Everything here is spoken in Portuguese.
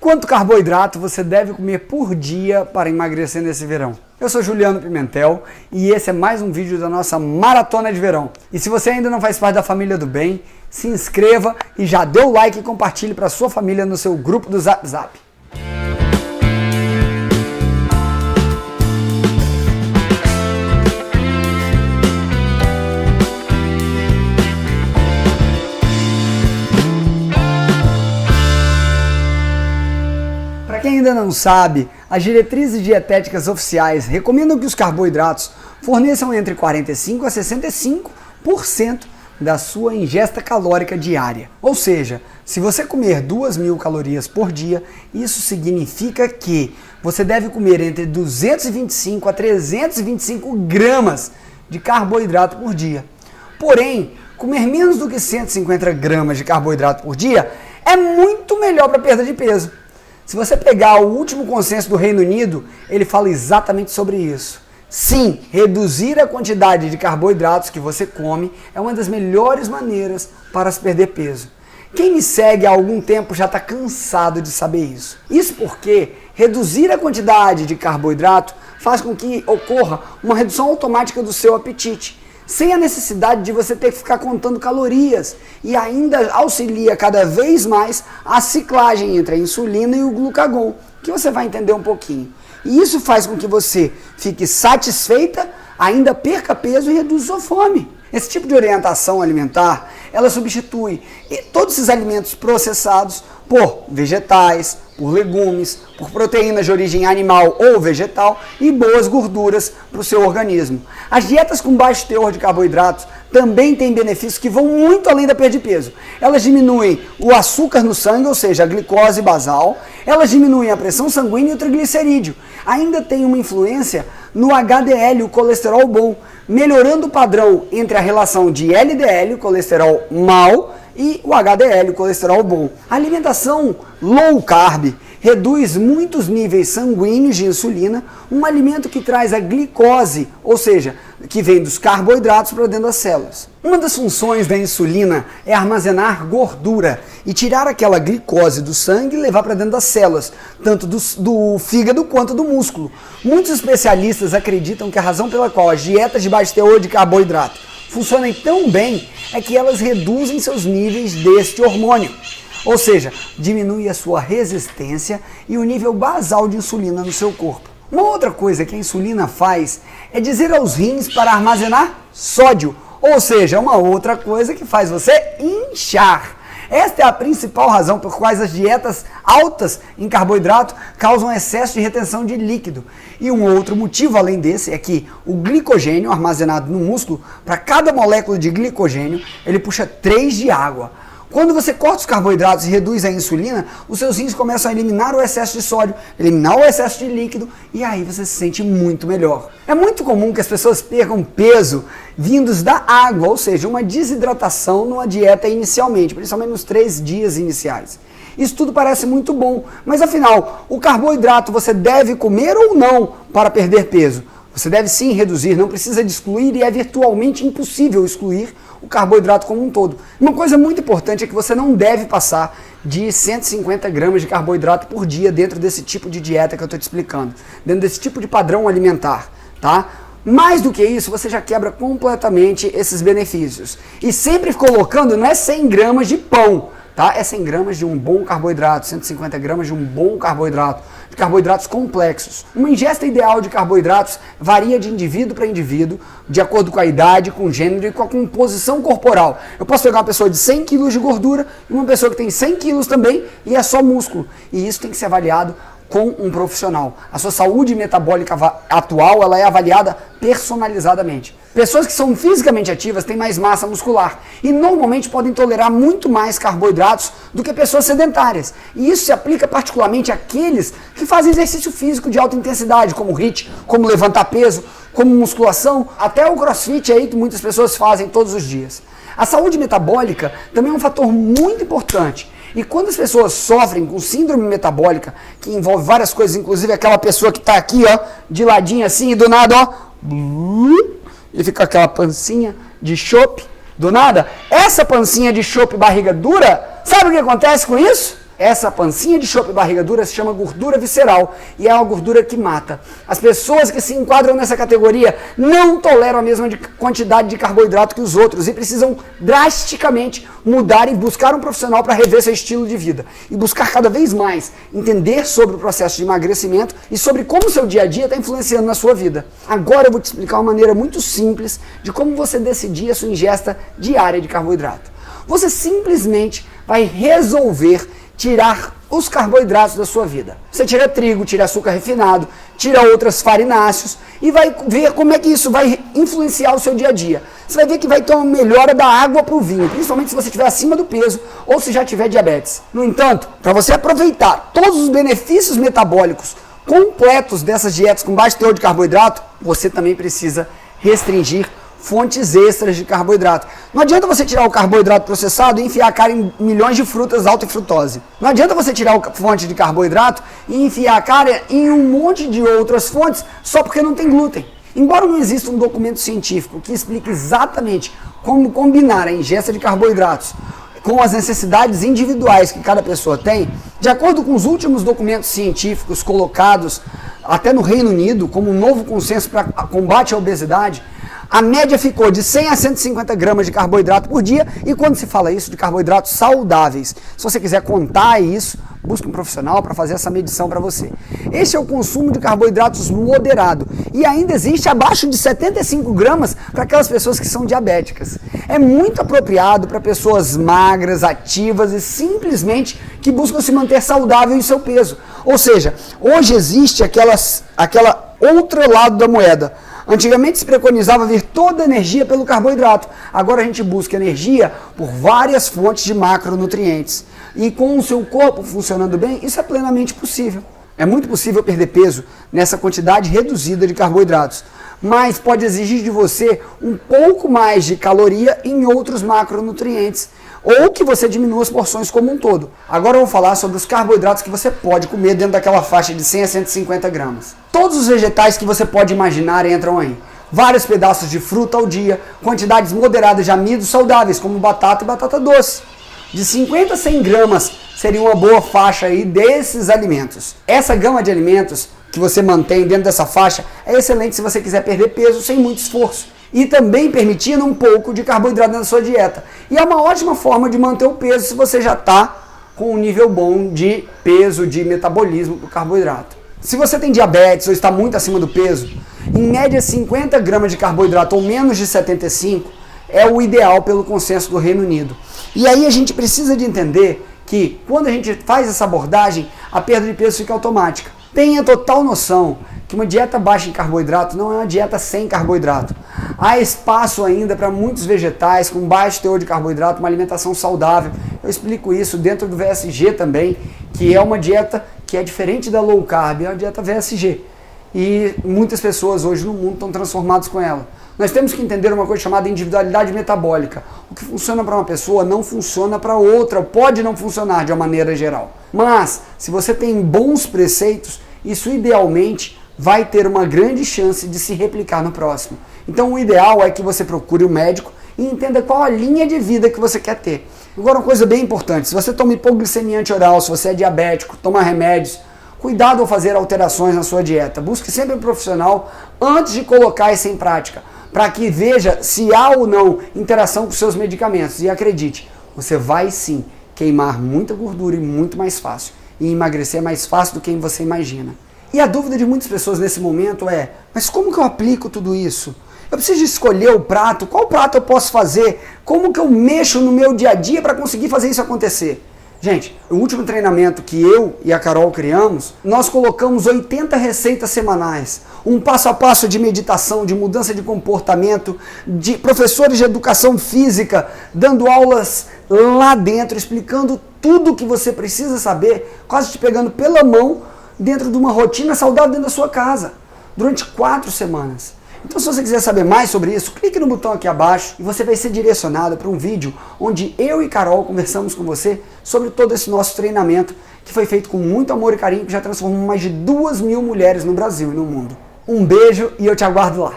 Quanto carboidrato você deve comer por dia para emagrecer nesse verão? Eu sou Juliano Pimentel e esse é mais um vídeo da nossa Maratona de Verão. E se você ainda não faz parte da família do bem, se inscreva e já dê o like e compartilhe para sua família no seu grupo do Zap Zap. Para quem ainda não sabe, as diretrizes dietéticas oficiais recomendam que os carboidratos forneçam entre 45% a 65% da sua ingesta calórica diária. Ou seja, se você comer 2.000 calorias por dia, isso significa que você deve comer entre 225 a 325 gramas de carboidrato por dia. Porém, comer menos do que 150 gramas de carboidrato por dia é muito melhor para perda de peso. Se você pegar o último consenso do Reino Unido, ele fala exatamente sobre isso. Sim, reduzir a quantidade de carboidratos que você come é uma das melhores maneiras para se perder peso. Quem me segue há algum tempo já está cansado de saber isso. Isso porque reduzir a quantidade de carboidrato faz com que ocorra uma redução automática do seu apetite, sem a necessidade de você ter que ficar contando calorias, e ainda auxilia cada vez mais a ciclagem entre a insulina e o glucagon, que você vai entender um pouquinho. E isso faz com que você fique satisfeita, ainda perca peso e reduza sua fome. Esse tipo de orientação alimentar, ela substitui todos esses alimentos processados por vegetais, por legumes, por proteínas de origem animal ou vegetal e boas gorduras para o seu organismo. As dietas com baixo teor de carboidratos também têm benefícios que vão muito além da perda de peso. Elas diminuem o açúcar no sangue, ou seja, a glicose basal, elas diminuem a pressão sanguínea e o triglicerídeo. Ainda tem uma influência no HDL, o colesterol bom, melhorando o padrão entre a relação de LDL, o colesterol mau, e o HDL, o colesterol bom. A alimentação low carb reduz muitos níveis sanguíneos de insulina, um alimento que traz a glicose, ou seja, que vem dos carboidratos para dentro das células. Uma das funções da insulina é armazenar gordura e tirar aquela glicose do sangue e levar para dentro das células, tanto do fígado quanto do músculo. Muitos especialistas acreditam que a razão pela qual as dietas de baixo teor de carboidrato funcionam tão bem é que elas reduzem seus níveis deste hormônio. Ou seja, diminui a sua resistência e o nível basal de insulina no seu corpo. Uma outra coisa que a insulina faz é dizer aos rins para armazenar sódio, ou seja, uma outra coisa que faz você inchar. Esta é a principal razão por quais as dietas altas em carboidrato causam excesso de retenção de líquido. E um outro motivo além desse é que o glicogênio armazenado no músculo, para cada molécula de glicogênio, ele puxa 3 de água. Quando você corta os carboidratos e reduz a insulina, os seus rins começam a eliminar o excesso de sódio, eliminar o excesso de líquido, e aí você se sente muito melhor. É muito comum que as pessoas percam peso vindos da água, ou seja, uma desidratação numa dieta inicialmente, principalmente nos 3 dias iniciais. Isso tudo parece muito bom, mas afinal, o carboidrato você deve comer ou não para perder peso? Você deve sim reduzir, não precisa de excluir, e é virtualmente impossível excluir o carboidrato como um todo. Uma coisa muito importante é que você não deve passar de 150 gramas de carboidrato por dia dentro desse tipo de dieta que eu estou te explicando, dentro desse tipo de padrão alimentar, tá? Mais do que isso, você já quebra completamente esses benefícios. E sempre colocando, não é 100 gramas de pão, tá? É 100 gramas de um bom carboidrato, 150 gramas de um bom carboidrato, de carboidratos complexos. Uma ingesta ideal de carboidratos varia de indivíduo para indivíduo, de acordo com a idade, com o gênero e com a composição corporal. Eu posso pegar uma pessoa de 100 kg de gordura e uma pessoa que tem 100 kg também e é só músculo. E isso tem que ser avaliado com um profissional. A sua saúde metabólica atual, ela é avaliada personalizadamente. Pessoas que são fisicamente ativas têm mais massa muscular e normalmente podem tolerar muito mais carboidratos do que pessoas sedentárias. E isso se aplica particularmente àqueles que fazem exercício físico de alta intensidade, como HIIT, como levantar peso, como musculação, até o crossfit aí que muitas pessoas fazem todos os dias. A saúde metabólica também é um fator muito importante. E quando as pessoas sofrem com síndrome metabólica, que envolve várias coisas, inclusive aquela pessoa que está aqui, ó, de ladinho assim, e do nada, ó, e fica aquela pancinha de chope, do nada, essa pancinha de chope barriga dura, sabe o que acontece com isso? Essa pancinha de chope e barriga dura se chama gordura visceral e é uma gordura que mata. As pessoas que se enquadram nessa categoria não toleram a mesma quantidade de carboidrato que os outros e precisam drasticamente mudar e buscar um profissional para rever seu estilo de vida e buscar cada vez mais entender sobre o processo de emagrecimento e sobre como o seu dia a dia está influenciando na sua vida. Agora eu vou te explicar uma maneira muito simples de como você decidir a sua ingesta diária de carboidrato. Você simplesmente vai resolver tirar os carboidratos da sua vida. Você tira trigo, tira açúcar refinado, tira outras farináceos e vai ver como é que isso vai influenciar o seu dia a dia. Você vai ver que vai ter uma melhora da água para o vinho, principalmente se você estiver acima do peso ou se já tiver diabetes. No entanto, para você aproveitar todos os benefícios metabólicos completos dessas dietas com baixo teor de carboidrato, você também precisa restringir fontes extras de carboidrato. Não adianta você tirar o carboidrato processado e enfiar a cara em milhões de frutas alta em frutose. Não adianta você tirar a fonte de carboidrato e enfiar a cara em um monte de outras fontes só porque não tem glúten. Embora não exista um documento científico que explique exatamente como combinar a ingesta de carboidratos com as necessidades individuais que cada pessoa tem, de acordo com os últimos documentos científicos colocados até no Reino Unido como um novo consenso para combate à obesidade, a média ficou de 100 a 150 gramas de carboidrato por dia, e quando se fala isso, de carboidratos saudáveis. Se você quiser contar isso, busque um profissional para fazer essa medição para você. Este é o consumo de carboidratos moderado, e ainda existe abaixo de 75 gramas para aquelas pessoas que são diabéticas. É muito apropriado para pessoas magras, ativas e simplesmente que buscam se manter saudável em seu peso. Ou seja, hoje existe aquela outro lado da moeda. Antigamente se preconizava ver toda a energia pelo carboidrato. Agora a gente busca energia por várias fontes de macronutrientes. E com o seu corpo funcionando bem, isso é plenamente possível. É muito possível perder peso nessa quantidade reduzida de carboidratos. Mas pode exigir de você um pouco mais de caloria em outros macronutrientes. Ou que você diminua as porções como um todo. Agora eu vou falar sobre os carboidratos que você pode comer dentro daquela faixa de 100 a 150 gramas. Todos os vegetais que você pode imaginar entram aí. Vários pedaços de fruta ao dia, quantidades moderadas de amidos saudáveis, como batata e batata doce. De 50 a 100 gramas seria uma boa faixa aí desses alimentos. Essa gama de alimentos que você mantém dentro dessa faixa é excelente se você quiser perder peso sem muito esforço. E também permitindo um pouco de carboidrato na sua dieta. E é uma ótima forma de manter o peso se você já está com um nível bom de peso, de metabolismo do carboidrato. Se você tem diabetes ou está muito acima do peso, em média 50 gramas de carboidrato ou menos de 75 é o ideal pelo consenso do Reino Unido. E aí a gente precisa de entender que quando a gente faz essa abordagem, a perda de peso fica automática. Tenha total noção que uma dieta baixa em carboidrato não é uma dieta sem carboidrato. Há espaço ainda para muitos vegetais com baixo teor de carboidrato, uma alimentação saudável. Eu explico isso dentro do VSG também, que é uma dieta que é diferente da low carb, é uma dieta VSG. E muitas pessoas hoje no mundo estão transformadas com ela. Nós temos que entender uma coisa chamada individualidade metabólica. O que funciona para uma pessoa não funciona para outra, pode não funcionar de uma maneira geral. Mas, se você tem bons preceitos, isso idealmente vai ter uma grande chance de se replicar no próximo. Então o ideal é que você procure um médico e entenda qual a linha de vida que você quer ter. Agora uma coisa bem importante, se você toma hipoglicemia antioral, se você é diabético, toma remédios, cuidado ao fazer alterações na sua dieta. Busque sempre um profissional antes de colocar isso em prática, para que veja se há ou não interação com seus medicamentos. E acredite, você vai sim queimar muita gordura e muito mais fácil. E emagrecer mais fácil do que você imagina. E a dúvida de muitas pessoas nesse momento é, mas como que eu aplico tudo isso? Eu preciso escolher o prato, qual prato eu posso fazer? Como que eu mexo no meu dia a dia para conseguir fazer isso acontecer? Gente, o último treinamento que eu e a Carol criamos, nós colocamos 80 receitas semanais. Um passo a passo de meditação, de mudança de comportamento, de professores de educação física, dando aulas lá dentro, explicando tudo o que você precisa saber, quase te pegando pela mão, dentro de uma rotina saudável dentro da sua casa, durante 4 semanas. Então, se você quiser saber mais sobre isso, clique no botão aqui abaixo e você vai ser direcionado para um vídeo onde eu e Carol conversamos com você sobre todo esse nosso treinamento que foi feito com muito amor e carinho, que já transformou mais de 2.000 mulheres no Brasil e no mundo. Um beijo e eu te aguardo lá.